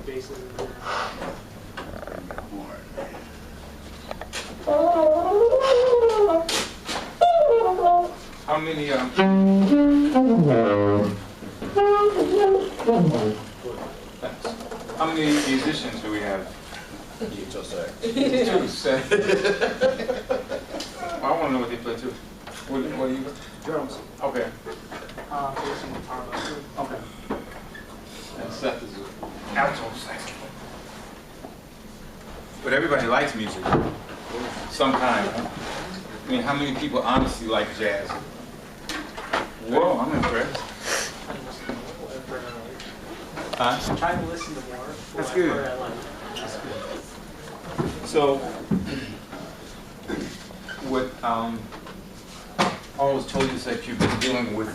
basses in there. How many how many musicians do we have? You just said. Two set. I want to know what they play too. What do you? Drums. Okay. Bass and guitar. Okay. And Seth is an alto saxophone. But everybody likes music. Some kind, huh? I mean, how many people honestly like jazz? Whoa, I'm impressed. Huh? Try to listen to more. That's good. That's good. So, what I always told you is that you've been dealing with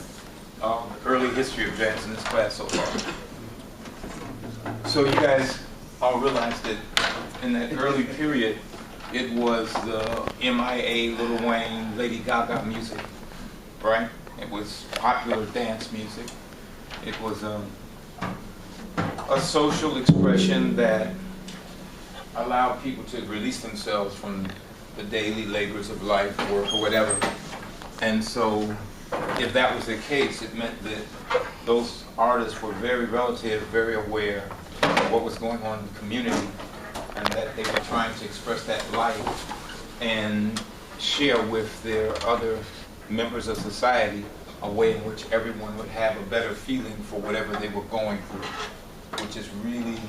the early history of jazz in this class so far. So you guys all realize that in that early period, it was the MIA, Lil Wayne, Lady Gaga music, right? It was popular dance music. It was a social expression that allowed people to release themselves from the daily labors of life, work, or whatever. And so, if that was the case, it meant that those artists were very relative, very aware of what was going on in the community, and that they were trying to express that life and share with their other members of society a way in which everyone would have a better feeling for whatever they were going through, which is really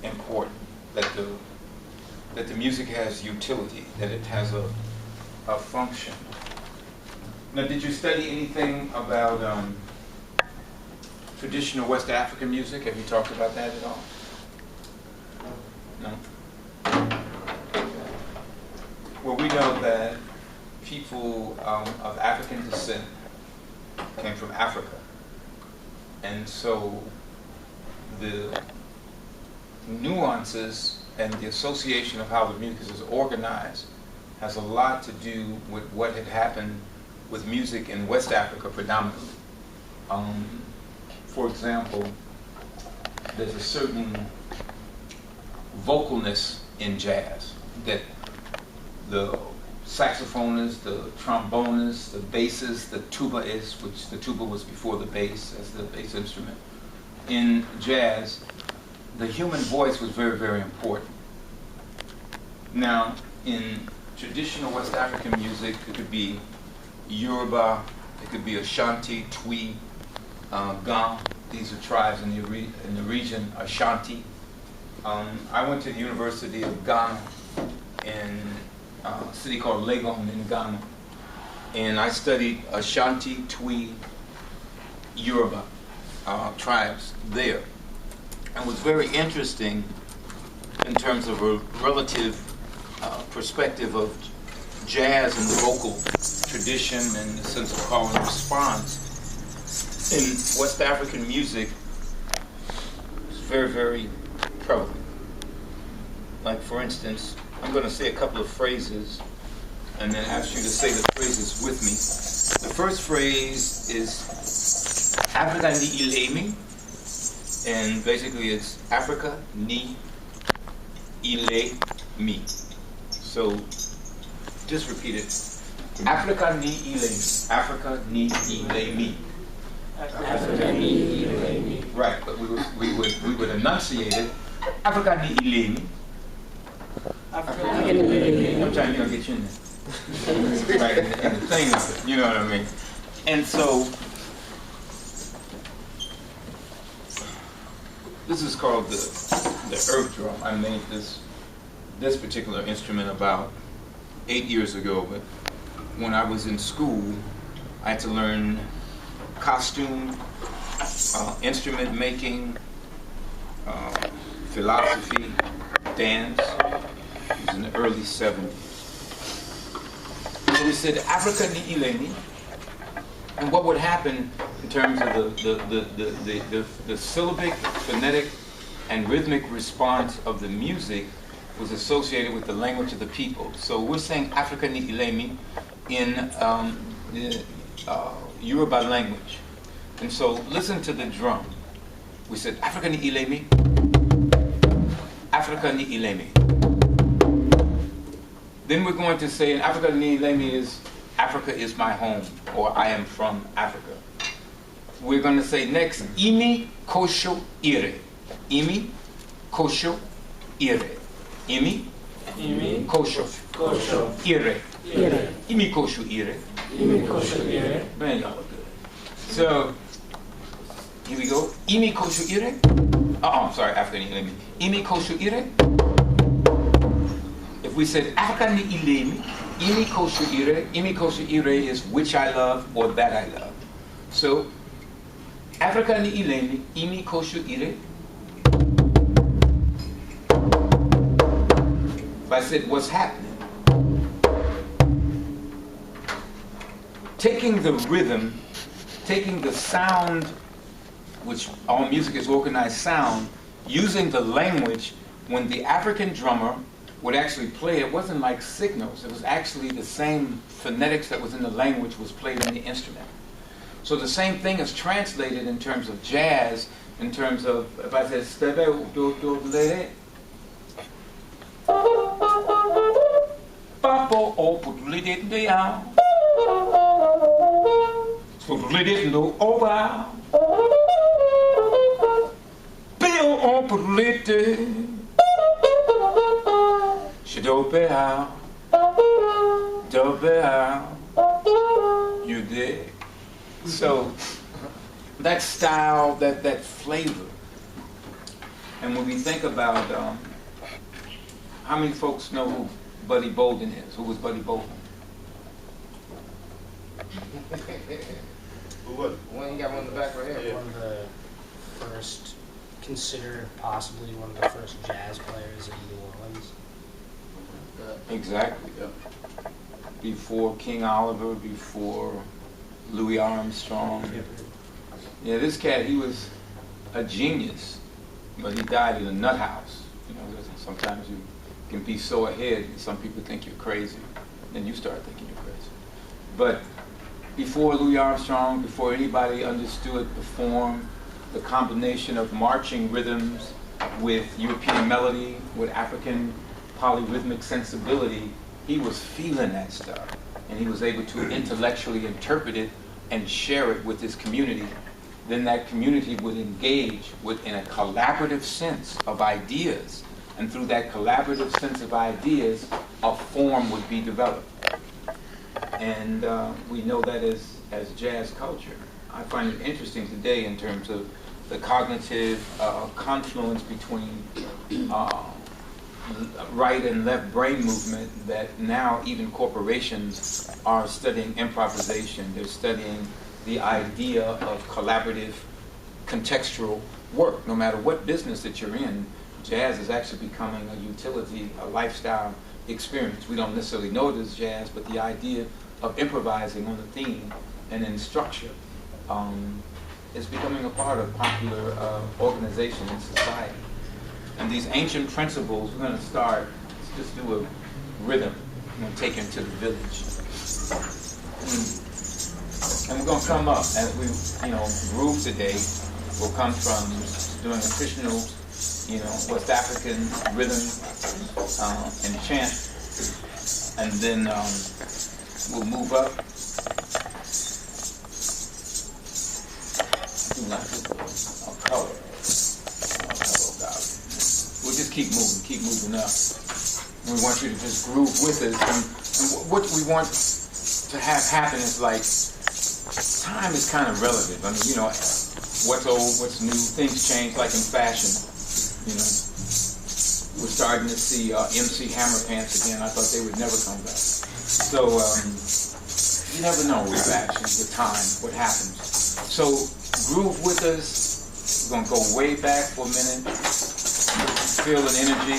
important, that the music has utility, that it has a function. Now, did you study anything about traditional West African music? Have you talked about that at all? No? Well, we know that people of African descent came from Africa. And so the nuances and the association of how the music is organized has a lot to do with what had happened with music in West Africa predominantly. For example, there's a certain vocalness in jazz that the saxophonists, the trombonists, the basses, the tuba-ists, which the tuba was before the bass as the bass instrument. In jazz, the human voice was very, very important. Now, in traditional West African music, it could be Yoruba, it could be Ashanti, Twi, Ga. These are tribes in the region, Ashanti. I went to the University of Ghana in a city called Legon in Ghana, and I studied Ashanti, Twi, Yoruba tribes there. And was very interesting in terms of a relative perspective of jazz and the vocal tradition and the sense of call and response. In West African music, it's very, very prevalent. Like, for instance, I'm going to say a couple of phrases and then ask you to say the phrases with me. The first phrase is Africa ni ilemi, and basically it's Africa ni ilemi. So just repeat it. Africa ni ilemi. Africa ni ilemi. Africa ni ilemi. Right, but we would enunciate it. Africa ni ilemi. Africa ni ilemi. I'm trying to get you in there. Right, and the thing of it, you know what I mean? And so this is called the earth drum. I made this particular instrument about 8 years ago, but when I was in school, I had to learn costume, instrument making, philosophy, dance. It was in the early 70s. So we said Africa ni ileni, and what would happen in terms of the syllabic, phonetic, and rhythmic response of the music was associated with the language of the people. So we're saying Africa ni ilemi in the Yoruba language. And so listen to the drum. We said Africa ni ilemi. Africa ni Ilemi. Then we're going to say in Africa ni Ilemi is Africa is my home, or I am from Africa. We're going to say next, Imi Kosho Ire. Imi Kosho Ire. Imi Kosho Ire. Imi Kosho Ire. Man, y'all are good. So, here we go. Imi Kosho Ire. I'm sorry, Africa ni Ilemi. Imi Kosho Ire. If we said Africa ni Ilemi, Imi Kosho Ire is which I love or that I love. So, Africa ni Ilemi, Imi Kosho Ire. If I said what's happening, taking the rhythm, taking the sound, which all music is organized sound, using the language, when the African drummer would actually play, it wasn't like signals. It was actually the same phonetics that was in the language was played in the instrument. So the same thing is translated in terms of jazz, in terms of, if I said, you dig? So that style, that flavor. And when we think about, how many folks know who Buddy Bolden is? Who was Buddy Bolden? Who was it? Well, you got one in the back right here. Yeah. One of the first, considered possibly one of the first jazz players in New Orleans. Exactly. Yep. Before King Oliver, before Louis Armstrong. Yeah, this cat, he was a genius, but he died in a nut house. You know, sometimes you can be so ahead, and some people think you're crazy, then you start thinking you're crazy. But before Louis Armstrong, before anybody understood the form, the combination of marching rhythms with European melody, with African polyrhythmic sensibility, he was feeling that stuff. And he was able to intellectually interpret it and share it with his community. Then that community would engage in a collaborative sense of ideas. And through that collaborative sense of ideas, a form would be developed. And we know that as jazz culture. I find it interesting today in terms of the cognitive confluence between right and left brain movement, that now even corporations are studying improvisation. They're studying the idea of collaborative contextual work. No matter what business that you're in, jazz is actually becoming a utility, a lifestyle experience. We don't necessarily know it as jazz, but the idea of improvising on the theme and in structure is becoming a part of popular organization in society. And these ancient principles, we're going to start, let's just do a rhythm. We're going to take him to the village. And we're going to come up as we, groove today. We'll come from doing a traditional, West African rhythm and chant. And then we'll move up. Do like a color. We'll just keep moving up. And we want you to just groove with us. And what we want to have happen is like, time is kind of relative. I mean, what's old, what's new, things change like in fashion. We're starting to see MC Hammer Pants again. I thought they would never come back. So you never know with fashion, with time, what happens. So groove with us. We're going to go way back for a minute. Feel an energy.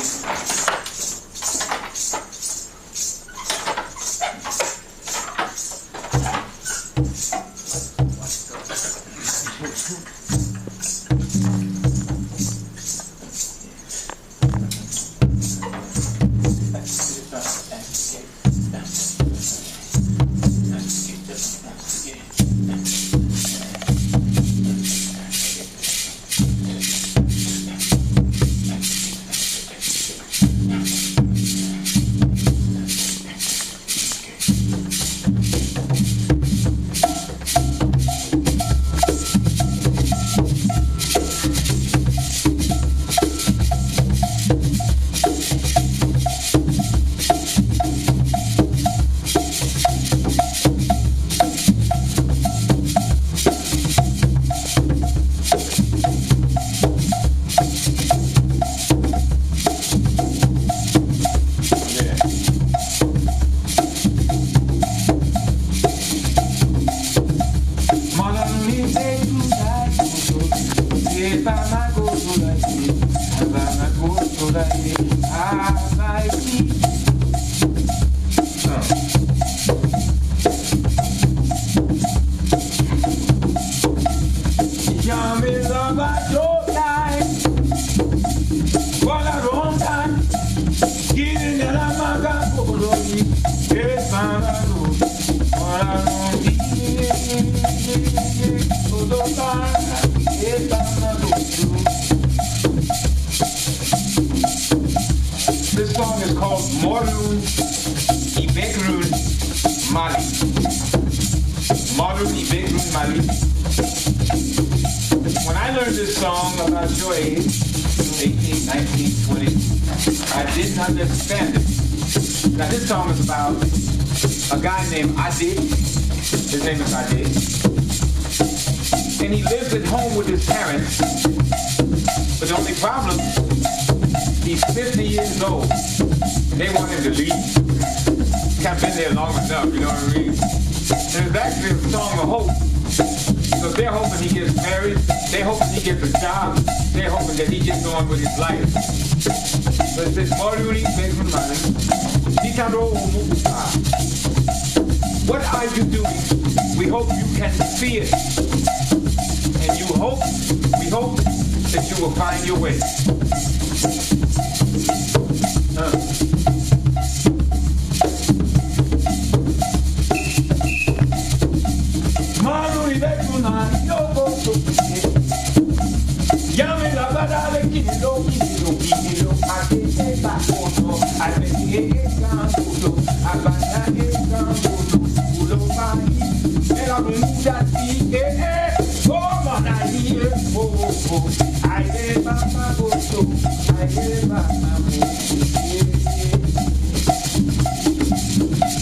called Morun Ibegrun Mali. Morun Ibegrun Mali. When I learned this song about your age, 18, 19, 20, I didn't understand it. Now this song is about a guy named Ade. His name is Ade. And he lives at home with his parents. But the only problem, he's 50 years old. And they want him to leave. He's kind of been there long enough, you know what I mean? And it's actually a song of hope. So they're hoping he gets married. They're hoping he gets a job. They're hoping that he gets on with his life. So it says, Moruri Begumani, Nikaro Mukuta. What are you doing? We hope you can see it. And we hope that you will find your way.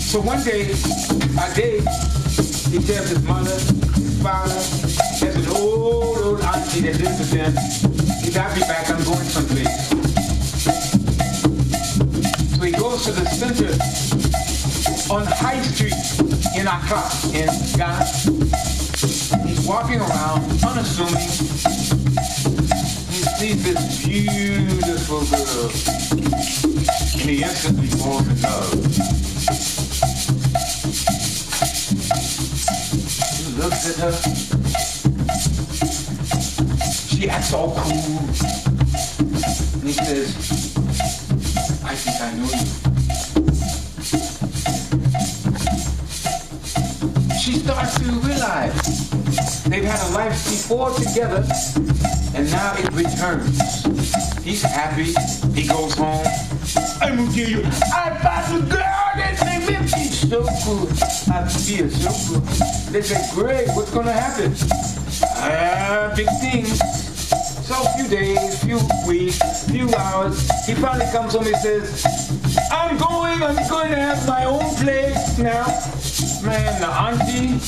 So one day, he tells his mother, his father, there's an old auntie that lives with them. He said, I'll be back, I'm going someplace. So he goes to the center on High Street in Accra, in Ghana. He's walking around, unassuming. He sees this beautiful girl, and he instantly falls in love. Looks at her. She acts all cool. And he says, I think I know you. She starts to realize they've had a life before together, and now it returns. He's happy. He goes home. I'm gonna tell you, I found a girl that made me feel so good. I feel so good. They say, great, what's gonna happen? Big things. So a few days, few weeks, few hours, he finally comes home and says, I'm going to have my own place now. Man, the auntie,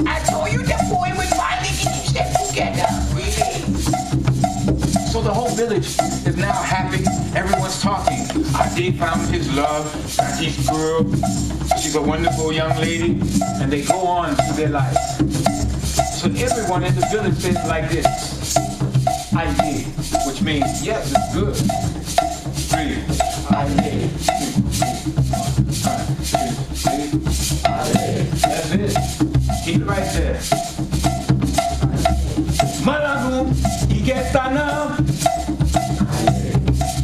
I told you the boy would finally get them together, really. So the whole village is now happy. Everyone's talking. Ade found his love, auntie's girl. She's a wonderful young lady, and they go on through their life. So everyone in the village says like this, I did, which means yes, it's good. Three, I did. That's it. Keep it right there. Malagu, Igetana,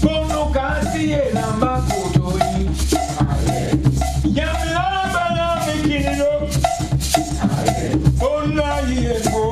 Bono Kasi, Namba Kotoi, Yamilabala, making it up. Bona Yeko,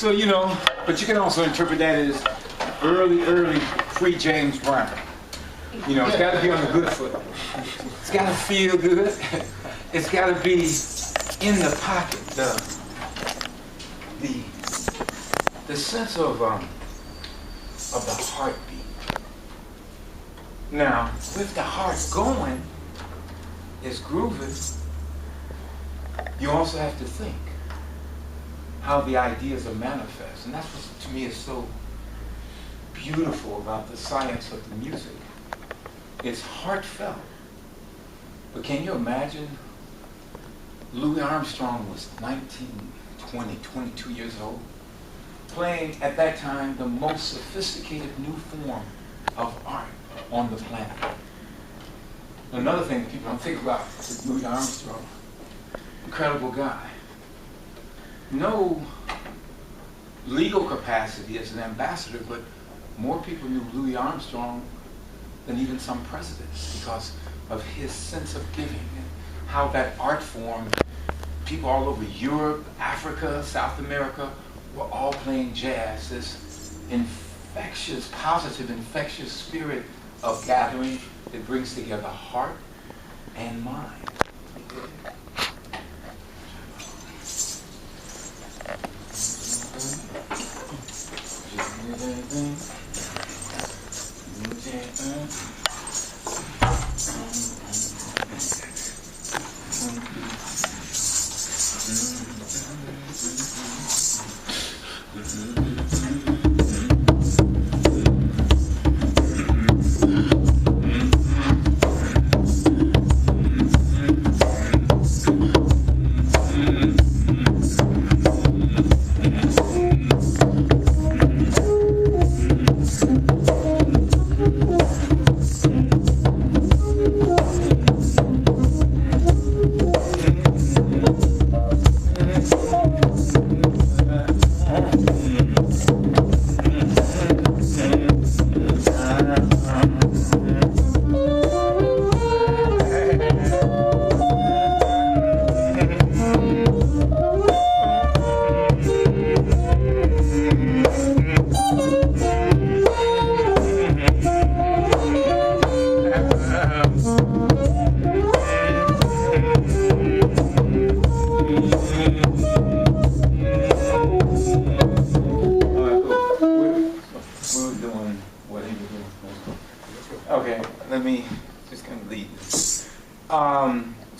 So, you know, but you can also interpret that as early pre-James Brown. You know, it's got to be on the good foot. It's got to feel good. It's got to be in the pocket. The sense of the heartbeat. Now, with the heart going, it's grooving. You also have to think how the ideas are manifest. And that's what, to me, is so beautiful about the science of the music. It's heartfelt. But can you imagine? Louis Armstrong was 19, 20, 22 years old, playing at that time the most sophisticated new form of art on the planet. Another thing that people don't think about is Louis Armstrong. Incredible guy. No legal capacity as an ambassador, but more people knew Louis Armstrong than even some presidents because of his sense of giving and how that art form, people all over Europe, Africa, South America, were all playing jazz. This infectious, positive, infectious spirit of gathering that brings together heart and mind.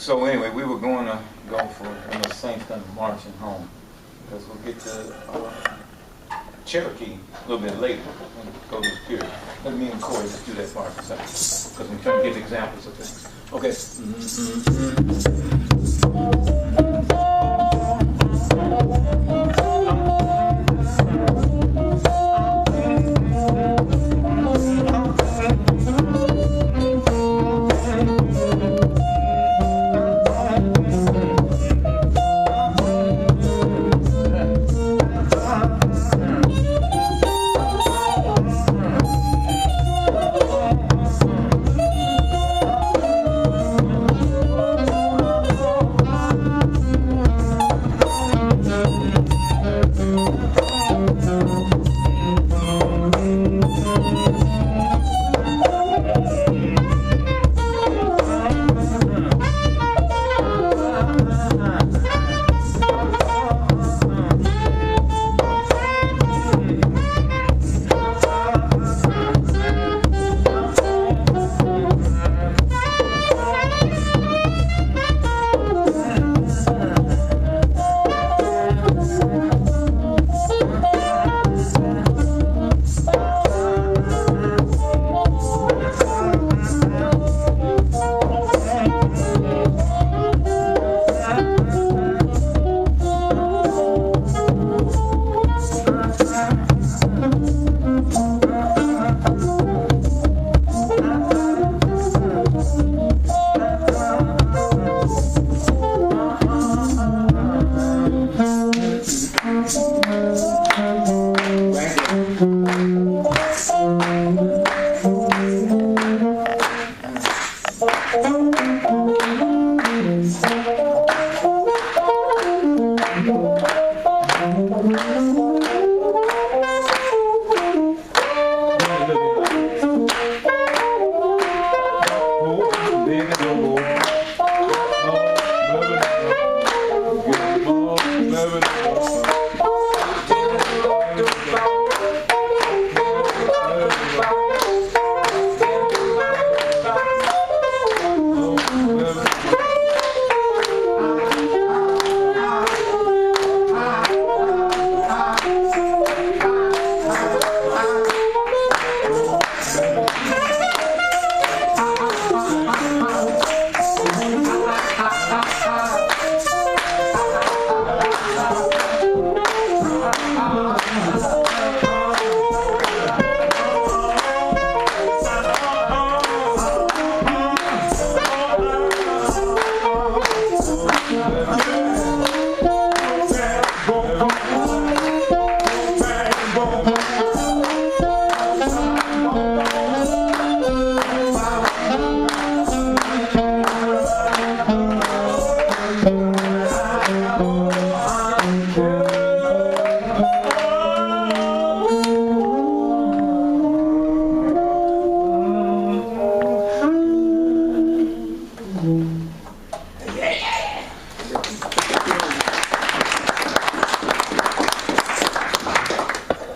So anyway, we were going to go for the Saints kind of marching home because we'll get to Cherokee a little bit later and go to the period. Let me and Corey just do that part for a second because I'm trying to give examples of things. Okay.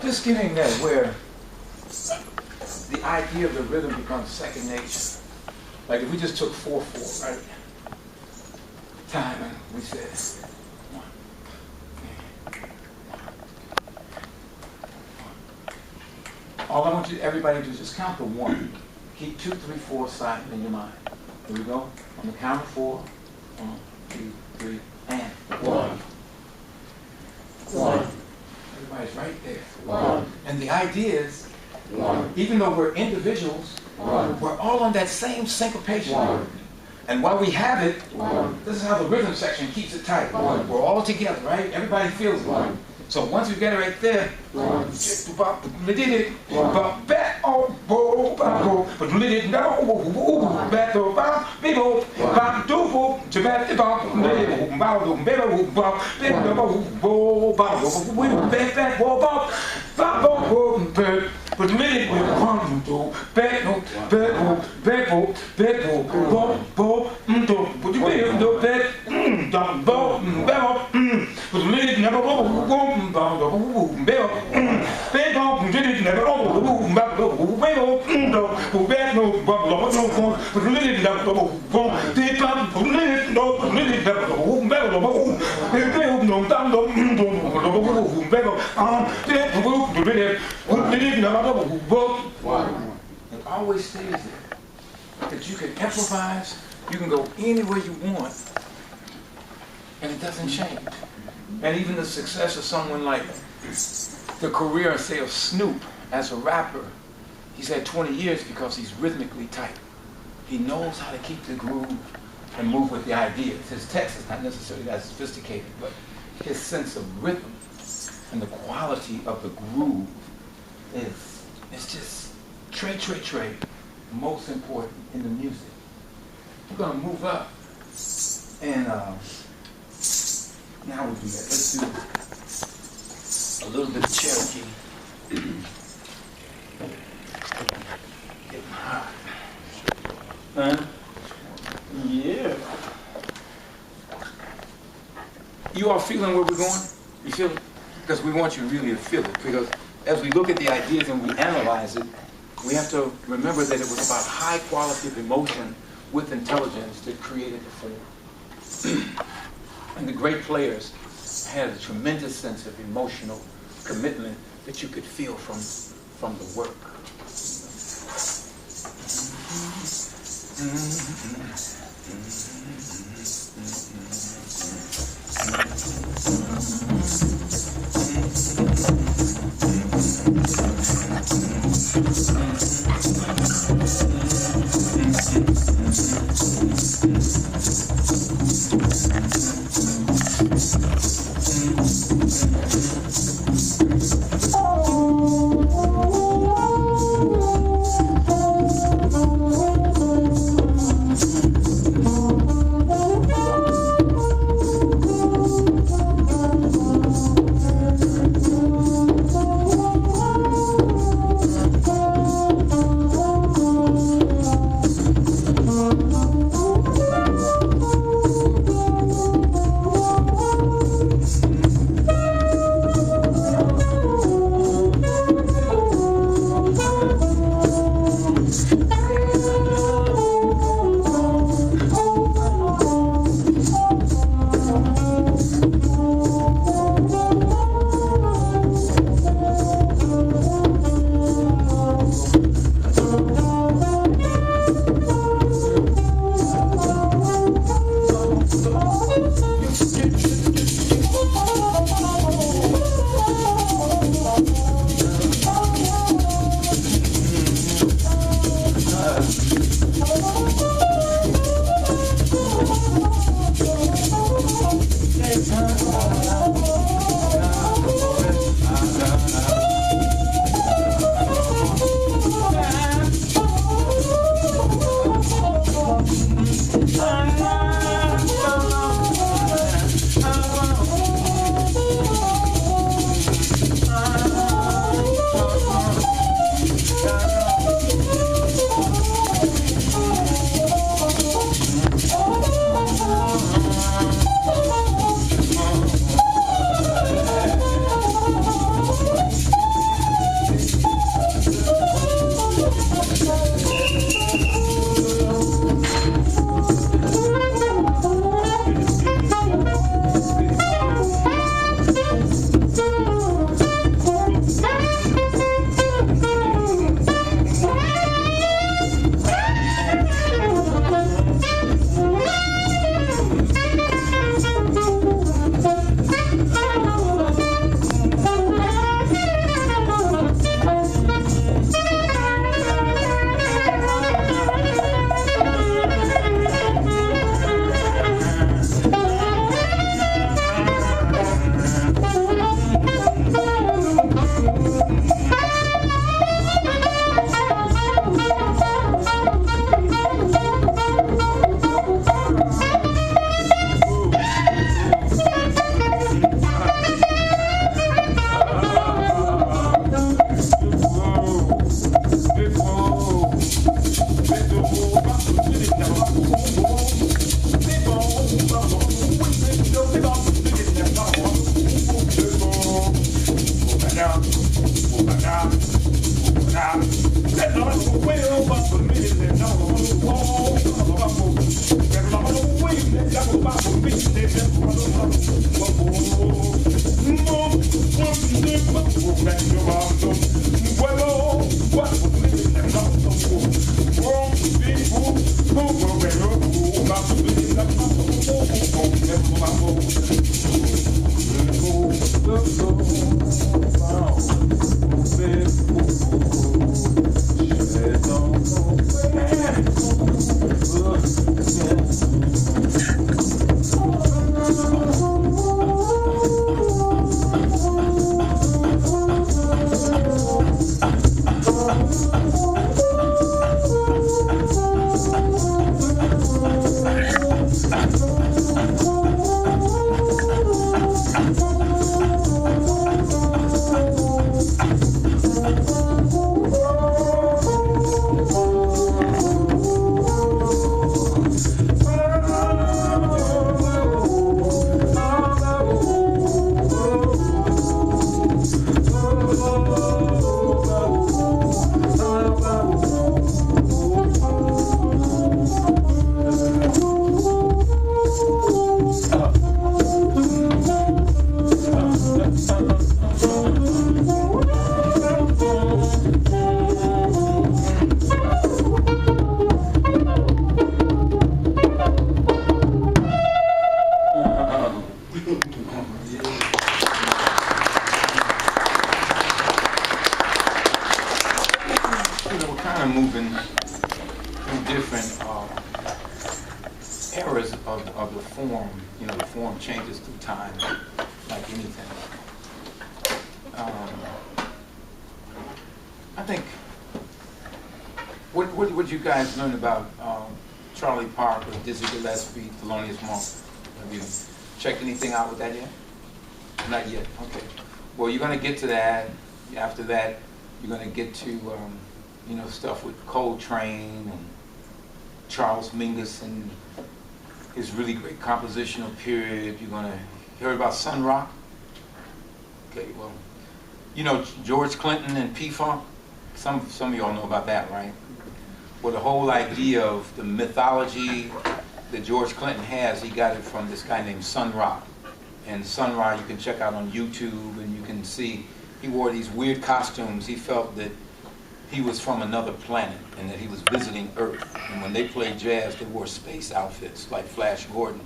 just getting there where the idea of the rhythm becomes second nature. Like if we just took 4/4, right? Time, and we said 1. All I want everybody to do is just count to 1. Keep 2, 3, 4 silent in your mind. Here we go. On the count of 4. 1, 2, 3, and 1. 1. Everybody's right there. 1. And the idea is, 1. even though we're individuals, 1. we're all on that same syncopation. 1. And while we have it, 1. this is how the rhythm section keeps it tight. 1. We're all together, right? Everybody feels it. 1. So once we get it right there, 1. we did it. Back on, but we did no. Back to people, back to back It always stays there. That you can improvise, you can go anywhere you want, and it doesn't change. And even the success of someone like the career, say, of Snoop as a rapper, he's had 20 years because he's rhythmically tight. He knows how to keep the groove and move with the ideas. His text is not necessarily that sophisticated, but his sense of rhythm and the quality of the groove is just tre, most important in the music. We're going to move up, and now we'll do that. Let's do a little bit of Cherokee. Getting hot. Yeah. You all feeling where we're going? You feel it? Because we want you really to feel it. Because as we look at the ideas and we analyze it, we have to remember that it was about high quality of emotion with intelligence that created the form. And the great players had a tremendous sense of emotional commitment that you could feel from the work. What you guys learned about Charlie Park or Dizzy Gillespie, Thelonious Monk? Have you checked anything out with that yet? Not yet. Okay. Well, you're going to get to that. After that, you're going to get to you know, stuff with Coltrane and Charles Mingus and his really great compositional period. You're going to hear about Sun Ra. Okay. Well, you know George Clinton and P-Funk. Some of y'all know about that, right? Well, the whole idea of the mythology that George Clinton has, he got it from this guy named Sun Ra. And Sun Ra you can check out on YouTube, and you can see he wore these weird costumes. He felt that he was from another planet and that he was visiting Earth. And when they played jazz, they wore space outfits like Flash Gordon.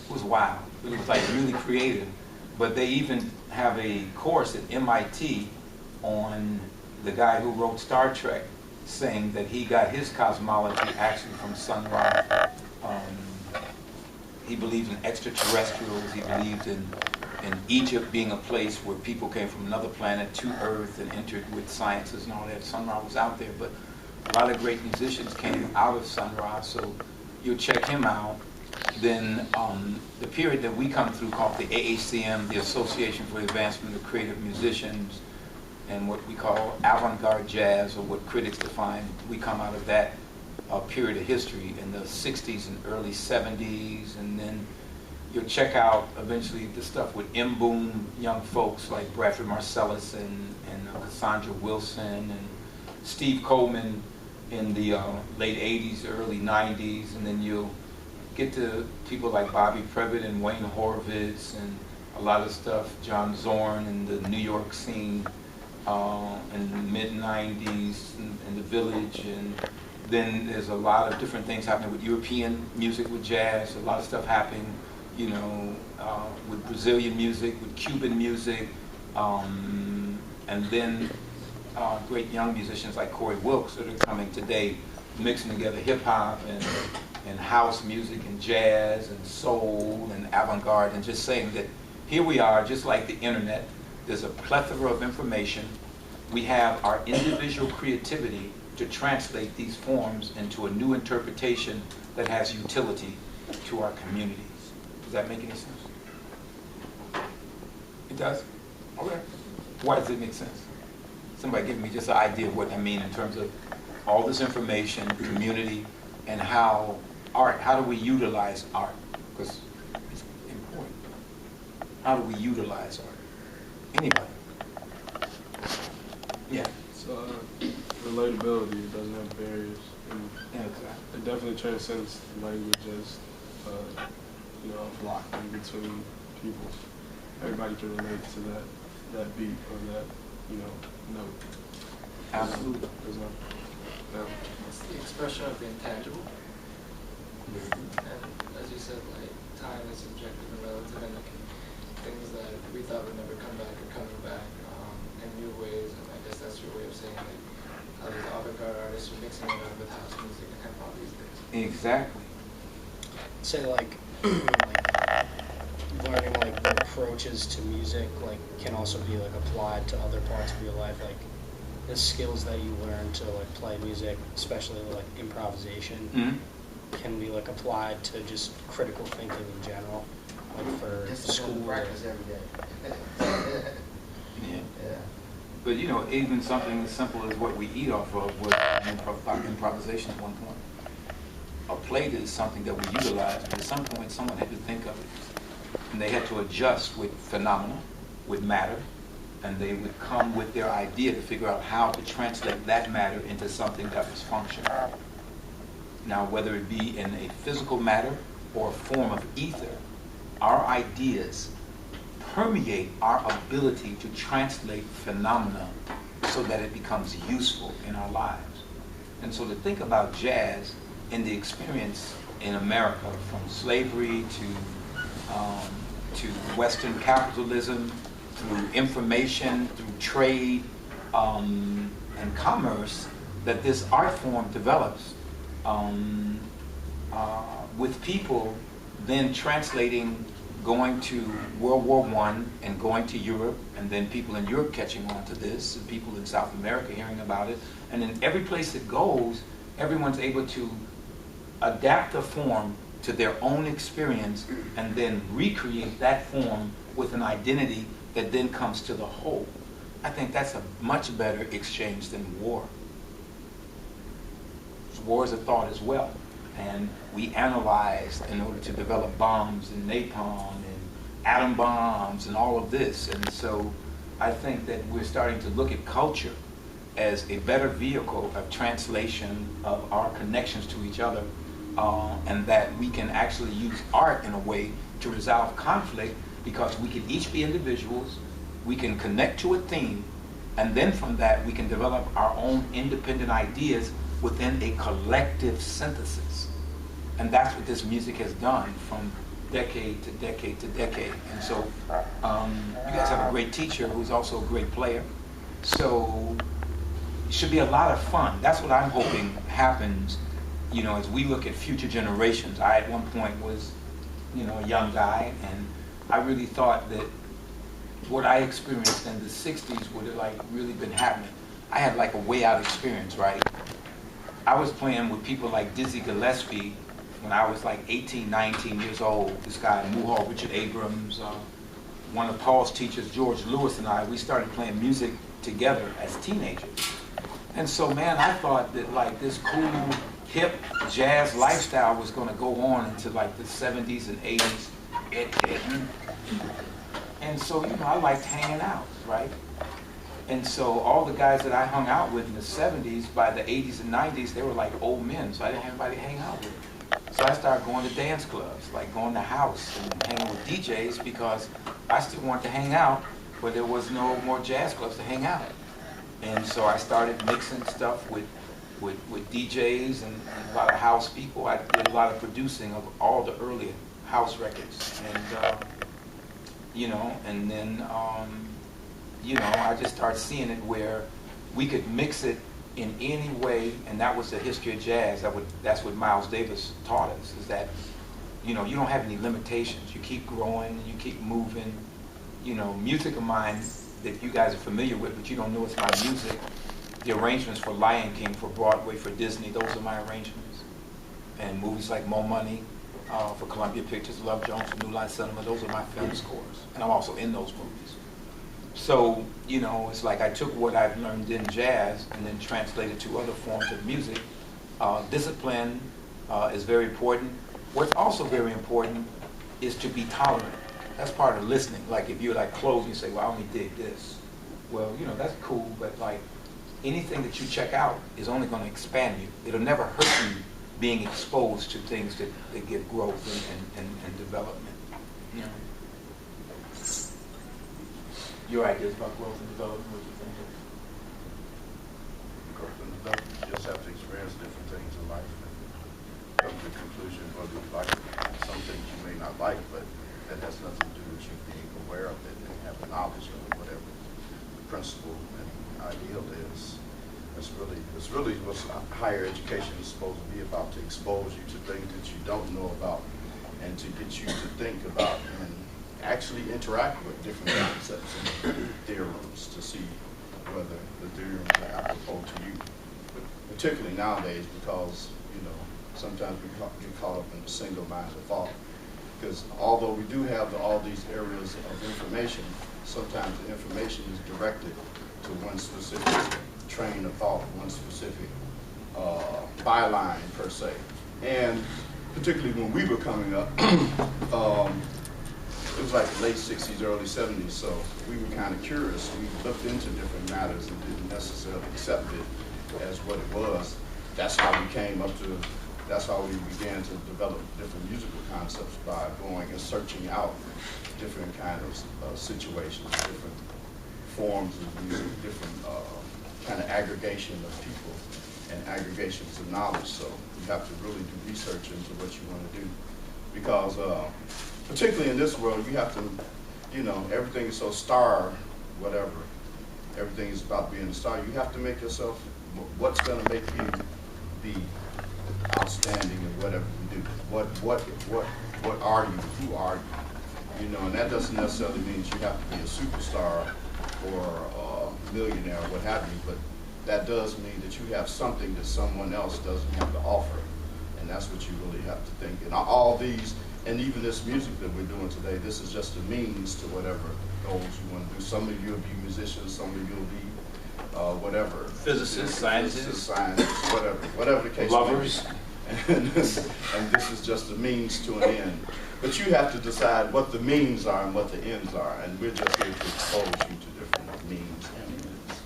It was wild. It was like really creative. But they even have a course at MIT on the guy who wrote Star Trek, saying that he got his cosmology actually from Sun Ra. He believed in extraterrestrials. He believed in Egypt being a place where people came from another planet to Earth and entered with sciences and all that. Sun Ra was out there, but a lot of great musicians came out of Sun Ra, so you'll check him out. Then the period that we come through called the AACM, the Association for the Advancement of Creative Musicians, and what we call avant-garde jazz, or what critics define, we come out of that period of history in the 60s and early 70s, and then you'll check out eventually the stuff with M-Boom, young folks like Bradford Marcellus and Cassandra Wilson and Steve Coleman in the late 80s, early 90s, and then you'll get to people like Bobby Previtt and Wayne Horvitz and a lot of stuff, John Zorn in the New York scene in the mid-90s in the Village, and then there's a lot of different things happening with European music, with jazz, a lot of stuff happening, you know, with Brazilian music, with Cuban music, and then great young musicians like Corey Wilkes that are coming today, mixing together hip-hop and house music and jazz and soul and avant-garde, and just saying that here we are, just like the internet. There's a plethora of information. We have our individual creativity to translate these forms into a new interpretation that has utility to our communities. Does that make any sense? It does? Okay. Why does it make sense? Somebody give me just an idea of what I mean in terms of all this information, community, and how art, how do we utilize art? Because it's important. How do we utilize art? Anybody? Yeah. So relatability, it doesn't have barriers. And Yeah, exactly. it definitely transcends language as you know, a block in between people. Everybody can relate to that beat or no. Absolutely. There's no. It's the expression of the intangible. And as you said, like, time is subjective and relative, and things that we thought would never come back are coming back in new ways. And I guess that's your way of saying like how these avant-garde artists are mixing it up with house music and hip hop these days. Exactly. Say like, like learning like the approaches to music like can also be like applied to other parts of your life, like the skills that you learn to like play music, especially like improvisation, can be like applied to just critical thinking in general, like for school. Practice every day. Yeah. Yeah. But you know, even something as simple as what we eat off of was improvisation at one point. A plate is something that we utilize, but at some point someone had to think of it. And they had to adjust with phenomena, with matter, and they would come with their idea to figure out how to translate that matter into something that was functional. Now, whether it be in a physical matter or a form of ether, our ideas permeate our ability to translate phenomena so that it becomes useful in our lives. And so to think about jazz in the experience in America, from slavery to Western capitalism, through information, through trade and commerce, that this art form develops with people then translating, going to World War I and going to Europe, and then people in Europe catching on to this, and people in South America hearing about it. And in every place it goes, everyone's able to adapt the form to their own experience and then recreate that form with an identity that then comes to the whole. I think that's a much better exchange than war. War is a thought as well. And we analyzed in order to develop bombs and napalm and atom bombs and all of this. And so I think that we're starting to look at culture as a better vehicle of translation of our connections to each other, and that we can actually use art in a way to resolve conflict, because we can each be individuals, we can connect to a theme, and then from that we can develop our own independent ideas within a collective synthesis. And that's what this music has done from decade to decade to decade. And so you guys have a great teacher who's also a great player. So it should be a lot of fun. That's what I'm hoping happens, you know, as we look at future generations. I at one point was, you know, a young guy, and I really thought that what I experienced in the 60s would have like really been happening. I had like a way out experience, right? I was playing with people like Dizzy Gillespie when I was like 18, 19 years old. This guy, Muhal Richard Abrams, one of Paul's teachers, George Lewis, and I, we started playing music together as teenagers. And so, man, I thought that like this cool, hip jazz lifestyle was going to go on into like the 70s and 80s. It didn't. And so, you know, I liked hanging out, right? And so all the guys that I hung out with in the 70s, by the 80s and 90s, they were like old men, so I didn't have anybody to hang out with. So I started going to dance clubs, like going to house and hanging with DJs, because I still wanted to hang out, but there was no more jazz clubs to hang out. And so I started mixing stuff with DJs and a lot of house people. I did a lot of producing of all the early house records. And, you know, and then, you know, I just started seeing it where we could mix it in any way, and that was the history of jazz. That's what Miles Davis taught us, is that, you know, you don't have any limitations. You keep growing, you keep moving. You know, music of mine that you guys are familiar with, but you don't know it's my music. The arrangements for Lion King, for Broadway, for Disney, those are my arrangements. And movies like Mo Money, for Columbia Pictures, Love Jones, for New Line Cinema, those are my film scores. And I'm also in those movies. So, you know, it's like I took what I've learned in jazz and then translated to other forms of music. Discipline is very important. What's also very important is to be tolerant. That's part of listening. Like if you're like closed and you say, well, I only dig this. Well, you know, that's cool, but like anything that you check out is only going to expand you. It'll never hurt you being exposed to things that give growth and development. You know. Your ideas about growth and development, what do you think? and ideal is. It's really what higher education is supposed to be about, to expose you to things that you don't know about and to get you to think about and actually interact with different concepts and theorems to see whether the theorems are apropos to you, particularly nowadays because, sometimes we get caught up in the single-minded thought. Because although we do have all these areas of information, sometimes the information is directed to one specific train of thought, one specific byline per se. And particularly when we were coming up, it was like the late 60s, early 70s, so we were kind of curious. We looked into different matters and didn't necessarily accept it as what it was. That's how we that's how we began to develop different musical concepts by going and searching out different kind of situations, different forms of music, different kind of aggregation of people and aggregations of knowledge. So you have to really do research into what you want to do. Because particularly in this world, you have to, everything is so star, whatever. Everything is about being a star. You have to make yourself, what's going to make you be outstanding in whatever you do. What are you? Who are you? And that doesn't necessarily mean you have to be a superstar or a millionaire or what have you, but that does mean that you have something that someone else doesn't have to offer. And that's what you really have to think. And all these, and even this music that we're doing today, this is just a means to whatever goals you want to do. Some of you will be musicians, some of you will be whatever. Physicists, scientists, whatever the case lovers. may be. And this is just a means to an end. But you have to decide what the means are and what the ends are. And we're just here to expose you to different means and ends.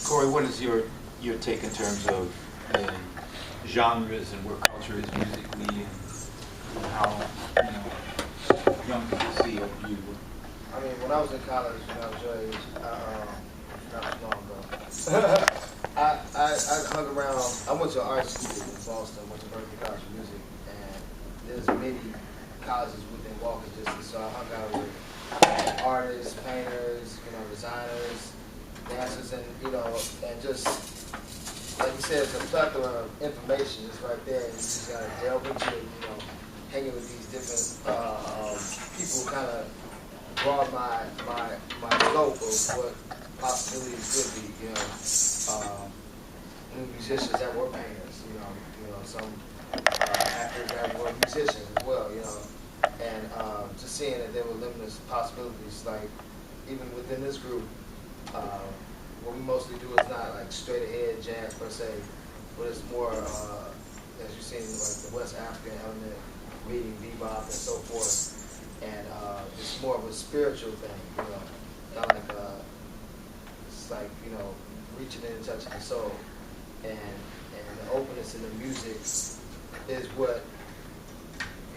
Corey, what is your take in terms of genres and where culture is musically and how young people see or view? I mean, when I was in college, when I was your age, not too long ago, I hung around. I went to an art school in Boston, went to Berkeley College of Music, and there's many colleges within walking distance. So I hung out with artists, painters, designers, dancers, and and just like you said, the plethora of information is right there, and you just gotta delve into it. Hanging with these different people kind of broaden my scope of what possibilities could be. New musicians that were painters, some actors that were musicians as well, and just seeing that there were limitless possibilities. Like even within this group, what we mostly do is not like straight ahead jazz per se, but it's more as you've seen like the West African element, reading bebop and so forth, and it's more of a spiritual thing, kind of like it's like reaching in and touching the soul, and the openness in the music is what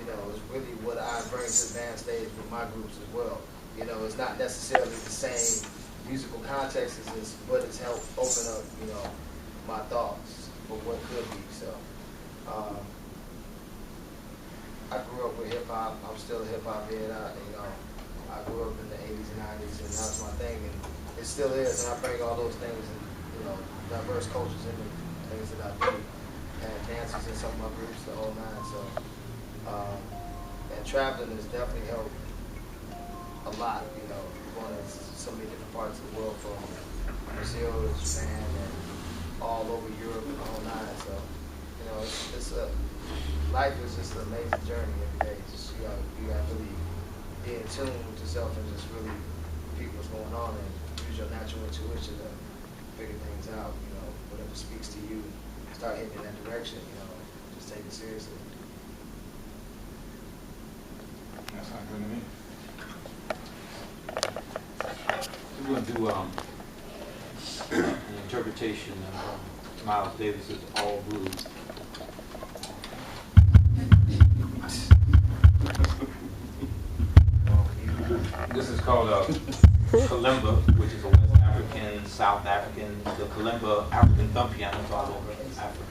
is really what I bring to the band stage with my groups as well. It's not necessarily the same musical context as this, but it's helped open up my thoughts for what could be. So I grew up with hip hop. I'm still a hip hop head. I grew up in the 80s and 90s, and that was my thing, and it still is. And I bring all those things and diverse cultures into things that I do. And dances in some of my groups, the whole nine. So and traveling has definitely helped a lot. Going to so many different parts of the world, from Brazil to Japan and all over Europe and the whole nine. So life is just an amazing journey every day. Just you gotta really be in tune with yourself and just really peep what's going on and use your natural intuition to figure things out. Whatever speaks to you, start heading in that direction. Just take it seriously. That sounds good to me. We're going to do an interpretation of Miles Davis's All Blues. This is called kalimba, which is a West African, South African. The kalimba, African thumb pianos all over Africa.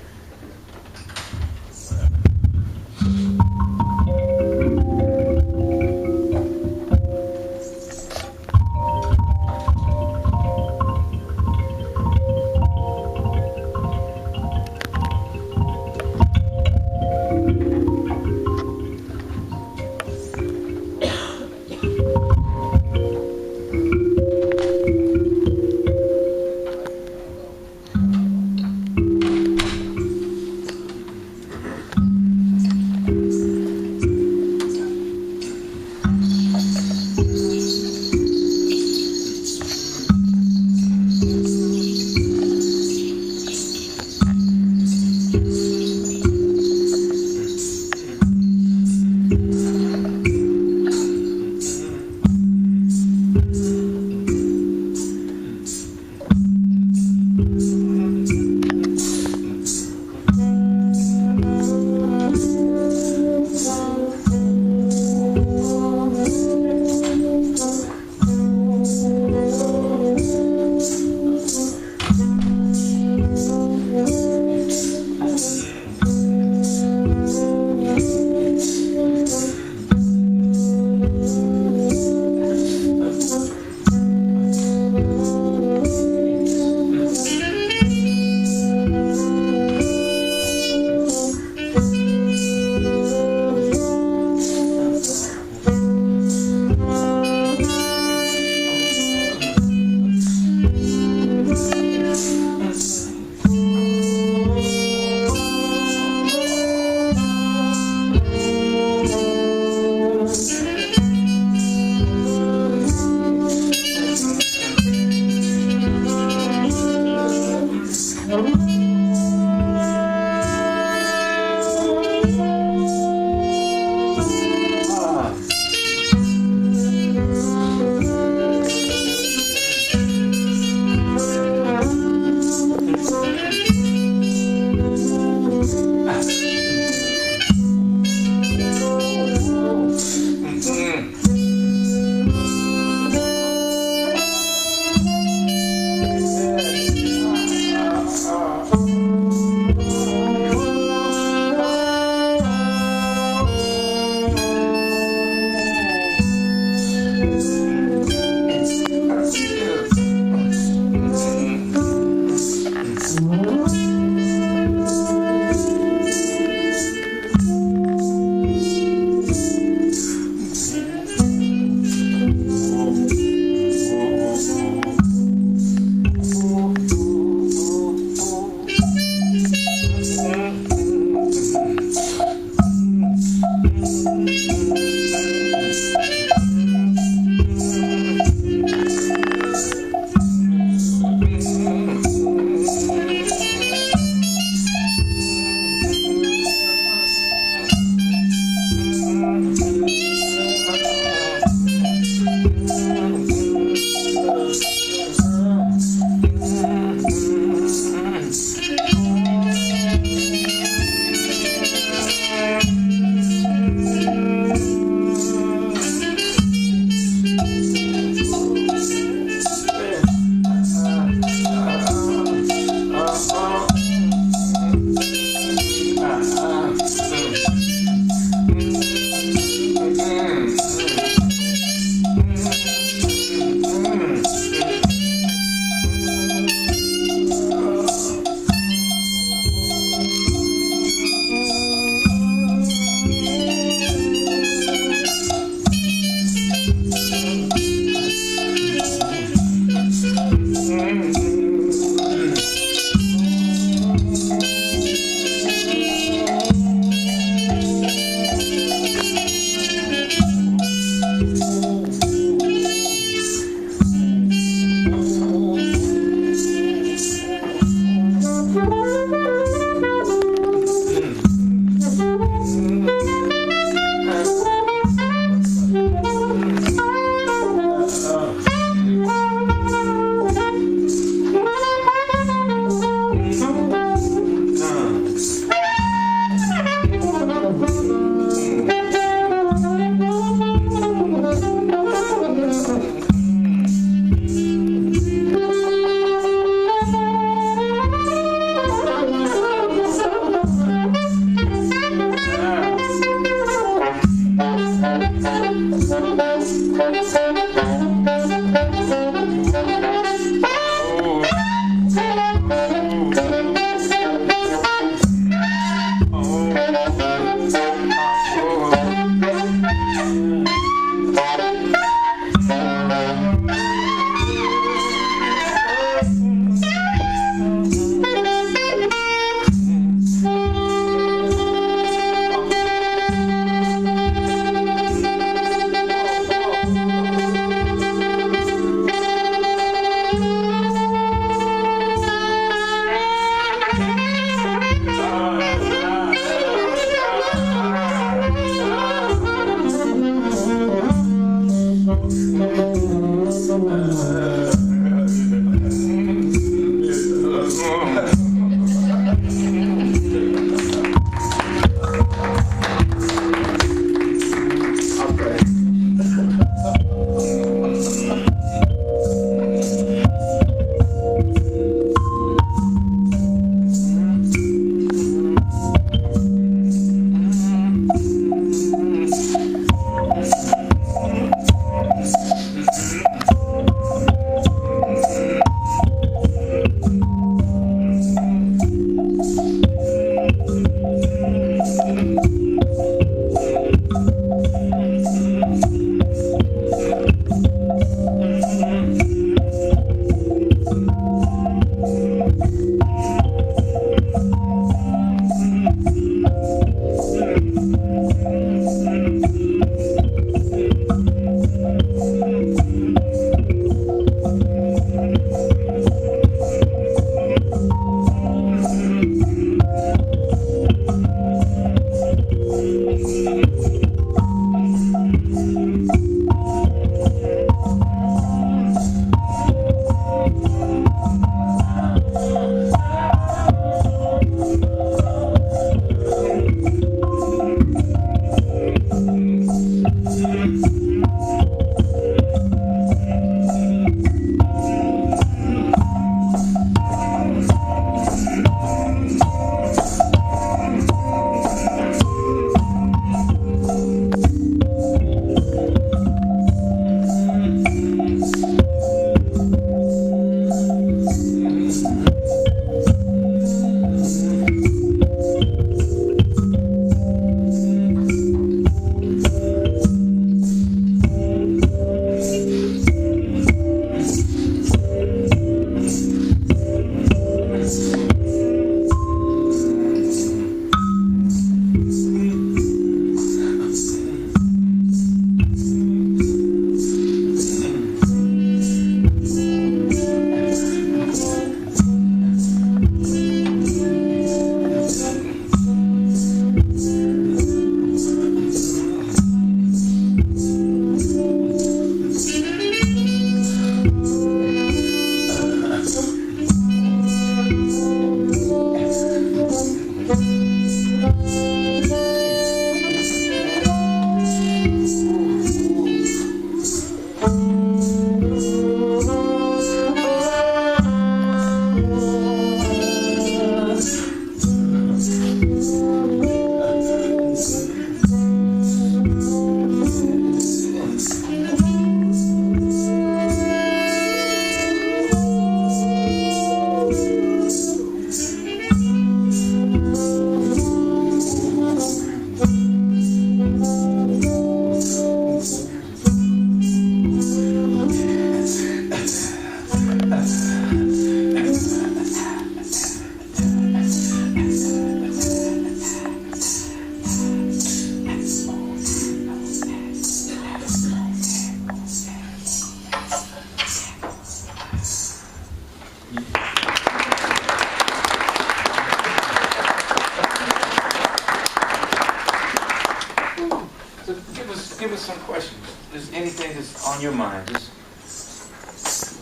on your mind. Just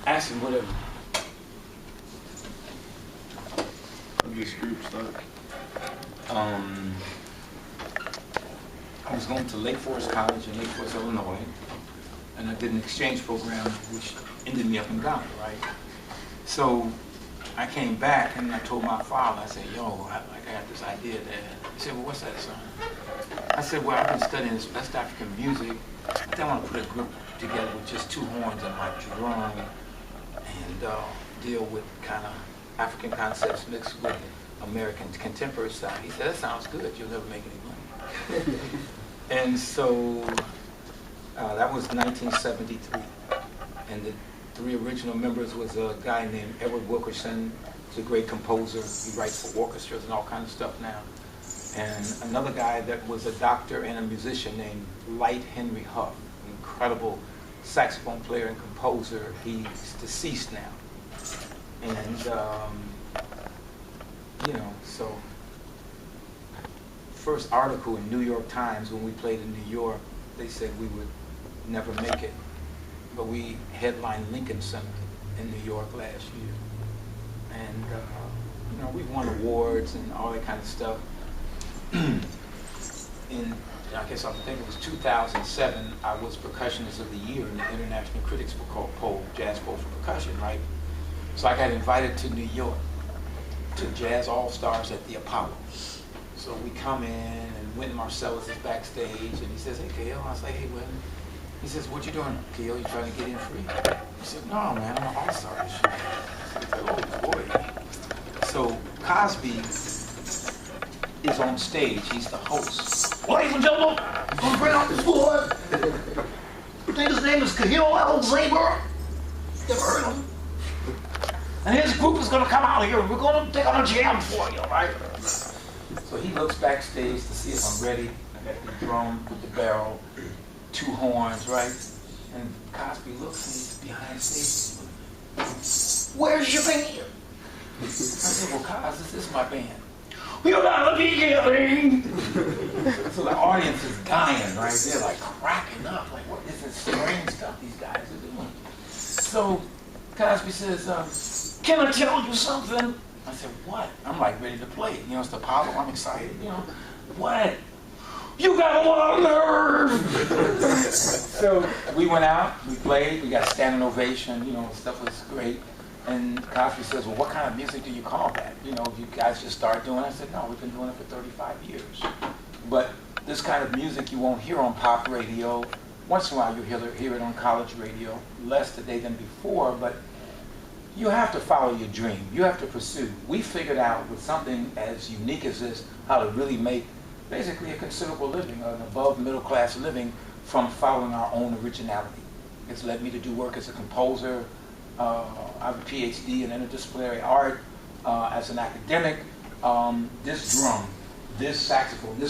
ask him whatever. How this group start? I was going to Lake Forest College in Lake Forest, Illinois, and I did an exchange program which ended me up in Ghana, right? So I came back and I told my father, I said, yo, I got this idea, Dad. He said, well, what's that, son? I said, well, I've been studying this West African music. I think I want to put a group together with just two horns and my drum and deal with kind of African concepts mixed with American contemporary style. He said, that sounds good. You'll never make any money. And so that was 1973. And the three original members was a guy named Edward Wilkerson. He's a great composer. He writes for orchestras and all kinds of stuff now. And another guy that was a doctor and a musician named Light Henry Huff, an incredible saxophone player and composer. He's deceased now. And, you know, so first article in New York Times when we played in New York, they said we would never make it. But we headlined Lincoln Center in New York last year. And, you know, we've won awards and all that kind of stuff. In, I guess I think it was 2007, I was Percussionist of the Year in the International Critics Poll, Jazz Poll for Percussion, right? So I got invited to New York to Jazz All-Stars at the Apollo. So we come in, and Wynton Marsalis is backstage, and he says, hey, Kahil. I was like, hey, Wynton. He says, what you doing, Kahil? You trying to get in free? He said, no, man, I'm an all-star this year. I said, oh, boy. So Cosby is on stage. He's the host. Ladies and gentlemen, I'm going to bring out this boy. I think his name is Kahil El'Zabar. Never heard of him. And his group is going to come out here, and we're going to take on a jam for you, right? So he looks backstage to see if I'm ready. I got the drum with the barrel, two horns, right? And Cosby looks and he's behind stage. Where's your band? I said, well, Cos, this is my band. We gotta be getting. So the audience is dying, right? They're like cracking up. Like, what is this strange stuff these guys are doing? So Cosby says, can I tell you something? I said, what? I'm like ready to play it. You know, it's the Apollo. I'm excited. You know, what? You got a lot of nerve. So we went out, we played, we got a standing ovation. You know, stuff was great. And Cosby says, well, what kind of music do you call that? You know, you guys just start doing it? I said, no, we've been doing it for 35 years. But this kind of music you won't hear on pop radio. Once in a while you hear it on college radio, less today than before, but you have to follow your dream. You have to pursue. We figured out with something as unique as this, how to really make basically a considerable living, an above middle class living from following our own originality. It's led me to do work as a composer. I have a PhD in interdisciplinary art as an academic. This drum, this saxophone, this